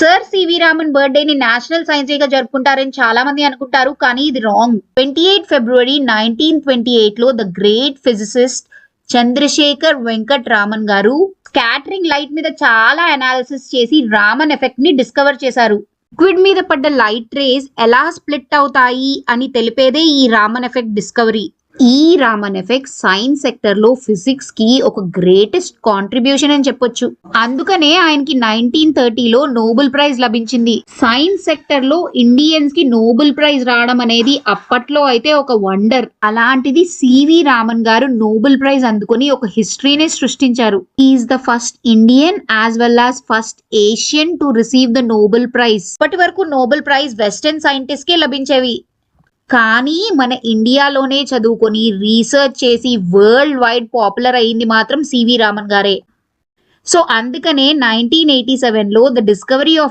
Sir C V Raman birthday ని national science day గా జరుపుకుంటారని చాలా మంది అనుకుంటారు, కానీ ఇది రాంగ్. 28 ఫిబ్రవరి 1928 లో the great physicist Chandrasekhar Venkat Raman గారు స్కాటరింగ్ లైట్ మీద చాలా అనాలిసిస్ చేసి రామన్ ఎఫెక్ట్ ని డిస్కవర్ చేశారు. లిక్విడ్ మీద పడ్డ లైట్ రేస్ ఎలా స్ప్లిట్ అవుతాయి అని తెలిపేదే ఈ రామన్ ఎఫెక్ట్ డిస్కవరీ. ఈ రామన్ ఎఫెక్ట్ సైన్స్ సెక్టర్ లో ఫిజిక్స్ కి ఒక గ్రేటెస్ట్ కాంట్రిబ్యూషన్ అని చెప్పొచ్చు. అందుకనే ఆయనకి 1930లో నోబెల్ ప్రైజ్ లభించింది. సైన్స్ సెక్టర్ లో ఇండియన్స్ కి నోబెల్ ప్రైజ్ రావడం అనేది అప్పట్లో అయితే ఒక వండర్. అలాంటిది సివి రామన్ గారు నోబెల్ ప్రైజ్ అందుకుని ఒక హిస్టరీనే సృష్టించారు. Is the first Indian as well as first Asian to receive the Nobel prize. ఇప్పటి వరకు నోబెల్ ప్రైజ్ వెస్టర్న్ సైంటిస్ట్ కే లభించేవి, కానీ మన ఇండియాలోనే చదువుకొని రీసెర్చ్ చేసి వరల్డ్ వైడ్ పాపులర్ అయింది మాత్రం సివి రామన్ గారే. సో అందుకనే 1987లో ద డిస్కవరీ ఆఫ్